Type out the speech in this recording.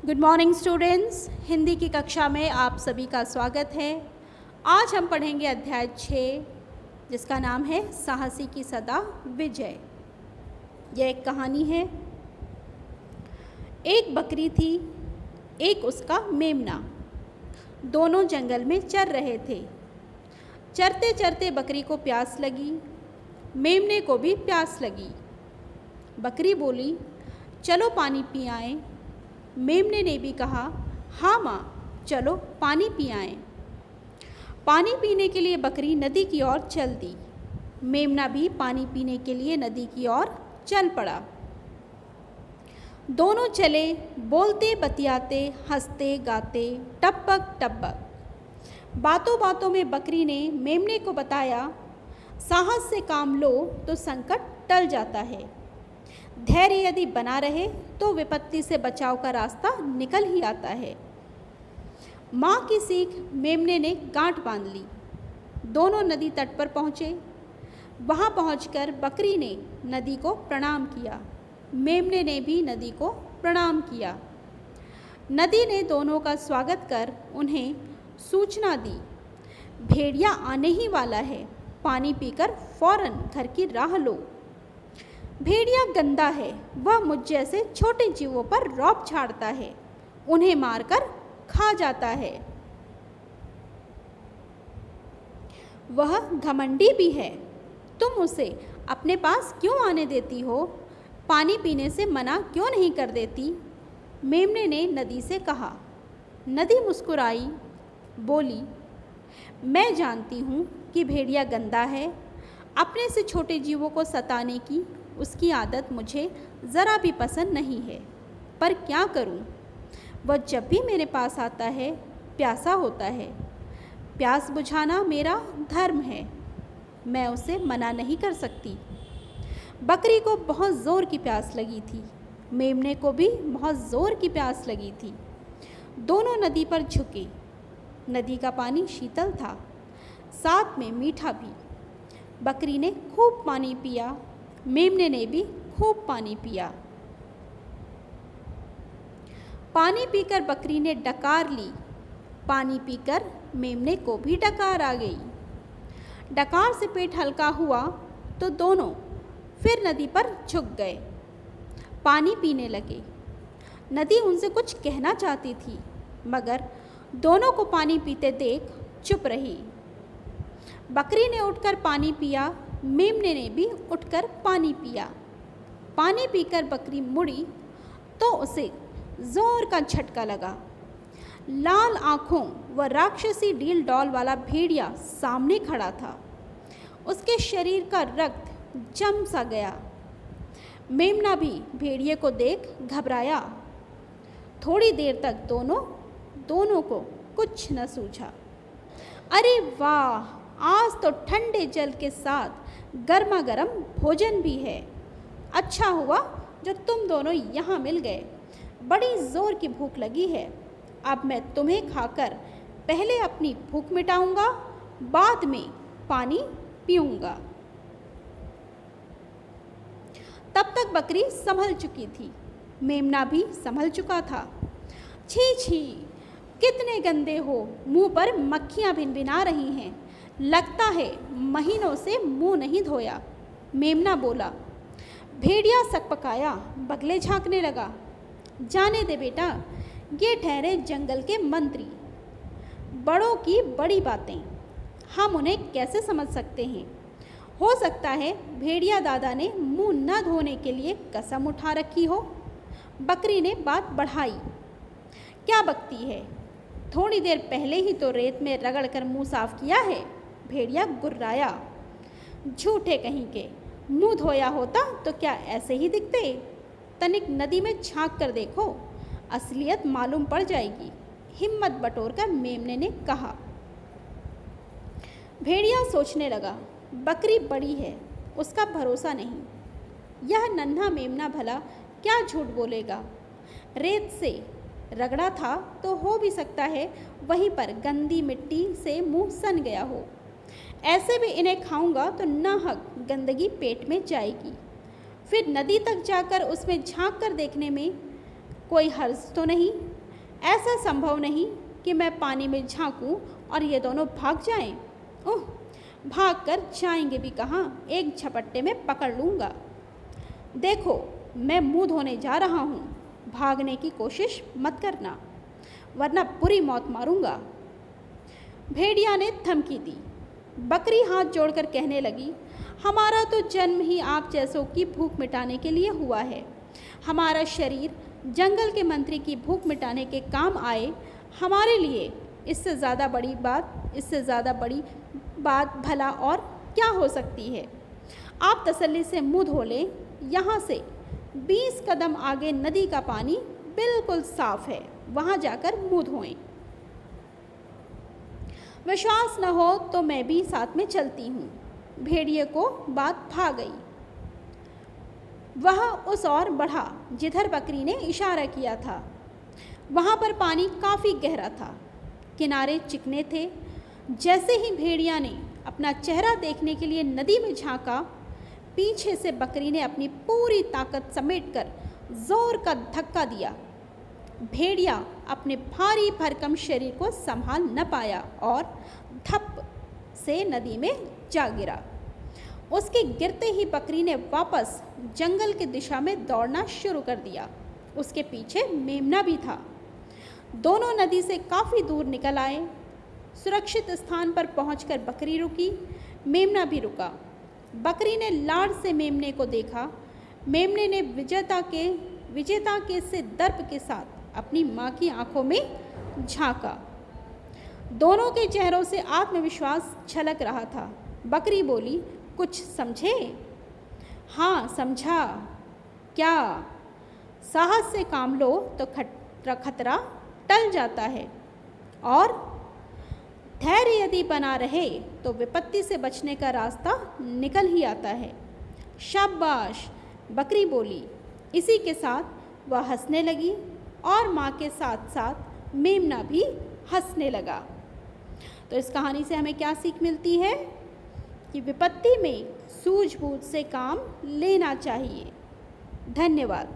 Good morning students. Hindi की कक्षा में आप सभी का स्वागत है। आज हम पढ़ेंगे अध्याय 6 जिसका नाम है साहसी की सदा विजय। यह एक कहानी है। एक बकरी थी, एक उसका मेमना। दोनों जंगल में चर रहे थे। चरते चरते बकरी को प्यास लगी, मेमने को भी प्यास लगी। बकरी बोली, चलो पानी पी आएं। मेमने ने भी कहा, हाँ माँ, चलो पानी पी आएं। पानी पीने के लिए बकरी नदी की ओर चल दी। मेमना भी पानी पीने के लिए नदी की ओर चल पड़ा। दोनों चले, बोलते बतियाते, हंसते गाते, टपक टपक। बातों बातों में बकरी ने मेमने को बताया, साहस से काम लो तो संकट टल जाता है। धैर्य यदि बना रहे तो विपत्ति से बचाव का रास्ता निकल ही आता है। माँ की सीख मेमने ने गांठ बांध ली। दोनों नदी तट पर पहुँचे। वहाँ पहुँचकर बकरी ने नदी को प्रणाम किया, मेमने ने भी नदी को प्रणाम किया। नदी ने दोनों का स्वागत कर उन्हें सूचना दी, भेड़िया आने ही वाला है, पानी पीकर फौरन घर की राह लो। भेड़िया गंदा है, वह मुझ जैसे छोटे जीवों पर रौब छाड़ता है, उन्हें मारकर खा जाता है। वह घमंडी भी है, तुम उसे अपने पास क्यों आने देती हो? पानी पीने से मना क्यों नहीं कर देती? मेमने ने नदी से कहा। नदी मुस्कुराई, बोली, मैं जानती हूँ कि भेड़िया गंदा है। अपने से छोटे जीवों को सताने की उसकी आदत मुझे ज़रा भी पसंद नहीं है, पर क्या करूं? वह जब भी मेरे पास आता है प्यासा होता है। प्यास बुझाना मेरा धर्म है, मैं उसे मना नहीं कर सकती। बकरी को बहुत ज़ोर की प्यास लगी थी, मेमने को भी बहुत ज़ोर की प्यास लगी थी। दोनों नदी पर झुके। नदी का पानी शीतल था, साथ में मीठा भी। बकरी ने खूब पानी पिया, मेमने ने भी खूब पानी पिया। पानी पीकर बकरी ने डकार ली, पानी पीकर मेमने को भी डकार आ गई। डकार से पेट हल्का हुआ तो दोनों फिर नदी पर झुक गए, पानी पीने लगे। नदी उनसे कुछ कहना चाहती थी, मगर दोनों को पानी पीते देख चुप रही। बकरी ने उठकर पानी पिया, मेमने ने भी उठकर पानी पिया। पानी पीकर बकरी मुड़ी तो उसे जोर का झटका लगा। लाल आँखों व राक्षसी डील डॉल वाला भेड़िया सामने खड़ा था। उसके शरीर का रक्त जम सा गया। मेमना भी भेड़िए को देख घबराया। थोड़ी देर तक दोनों को कुछ न सूझा। अरे वाह, आज तो ठंडे जल के साथ गर्मा गर्म भोजन भी है। अच्छा हुआ जो तुम दोनों यहाँ मिल गए। बड़ी जोर की भूख लगी है। अब मैं तुम्हें खाकर पहले अपनी भूख मिटाऊंगा, बाद में पानी पीऊंगा। तब तक बकरी संभल चुकी थी, मेमना भी संभल चुका था। छी छी, कितने गंदे हो, मुंह पर मक्खियाँ भिनभिना रही हैं। लगता है महीनों से मुंह नहीं धोया। मेमना बोला। भेड़िया सकपकाया, बगले झांकने लगा। जाने दे बेटा, ये ठहरे जंगल के मंत्री। बड़ों की बड़ी बातें, हम उन्हें कैसे समझ सकते हैं? हो सकता है भेड़िया दादा ने मुंह न धोने के लिए कसम उठा रखी हो। बकरी ने बात बढ़ाई। क्या बकती है, थोड़ी देर पहले ही तो रेत में रगड़ कर मुँह साफ किया है। भेड़िया गुर्राया। झूठे कहीं के, मुंह धोया होता तो क्या ऐसे ही दिखते? तनिक नदी में झांक कर देखो, असलियत मालूम पड़ जाएगी, हिम्मत बटोर कर मेमने ने कहा। भेड़िया सोचने लगा, बकरी बड़ी है, उसका भरोसा नहीं। यह नन्हा मेमना भला क्या झूठ बोलेगा? रेत से रगड़ा था तो हो भी सकता है वहीं पर गंदी मिट्टी से मुंह सन गया हो। ऐसे भी इन्हें खाऊंगा तो नाहक गंदगी पेट में जाएगी। फिर नदी तक जाकर उसमें झांक कर देखने में कोई हर्ज तो नहीं? ऐसा संभव नहीं कि मैं पानी में झांकूं और ये दोनों भाग जाएं। ओह, भाग कर जाएंगे भी कहाँ, एक झपट्टे में पकड़ लूँगा। देखो, मैं मुंह धोने जा रहा हूँ, भागने की कोशिश मत करना, वरना बुरी मौत मारूंगा। भेड़िया ने धमकी दी। बकरी हाथ जोड़कर कहने लगी, हमारा तो जन्म ही आप जैसों की भूख मिटाने के लिए हुआ है। हमारा शरीर जंगल के मंत्री की भूख मिटाने के काम आए। हमारे लिए इससे ज़्यादा बड़ी बात भला और क्या हो सकती है। आप तसल्ली से मुँह धो लें। यहाँ से 20 कदम आगे नदी का पानी बिल्कुल साफ है, वहाँ जाकर मुँह धोएं। विश्वास न हो तो मैं भी साथ में चलती हूँ। भेड़िए को बात भा गई। वह उस ओर बढ़ा जिधर बकरी ने इशारा किया था। वहाँ पर पानी काफ़ी गहरा था, किनारे चिकने थे। जैसे ही भेड़िया ने अपना चेहरा देखने के लिए नदी में झांका, पीछे से बकरी ने अपनी पूरी ताकत समेटकर जोर का धक्का दिया। भेड़िया अपने भारी भरकम शरीर को संभाल न पाया और धप से नदी में जा गिरा। उसके गिरते ही बकरी ने वापस जंगल की दिशा में दौड़ना शुरू कर दिया। उसके पीछे मेमना भी था। दोनों नदी से काफ़ी दूर निकल आए। सुरक्षित स्थान पर पहुंचकर बकरी रुकी, मेमना भी रुका। बकरी ने लाड़ से मेमने को देखा। मेमने ने विजेता के से दर्प के साथ अपनी माँ की आंखों में झांका। दोनों के चेहरों से आत्मविश्वास झलक रहा था। बकरी बोली, कुछ समझे? हाँ, समझा। क्या? साहस से काम लो तो खतरा टल जाता है, और धैर्य यदि बना रहे तो विपत्ति से बचने का रास्ता निकल ही आता है। शाबाश, बकरी बोली। इसी के साथ वह हंसने लगी और माँ के साथ साथ मेमना भी हंसने लगा। तो इस कहानी से हमें क्या सीख मिलती है कि विपत्ति में सूझबूझ से काम लेना चाहिए। धन्यवाद।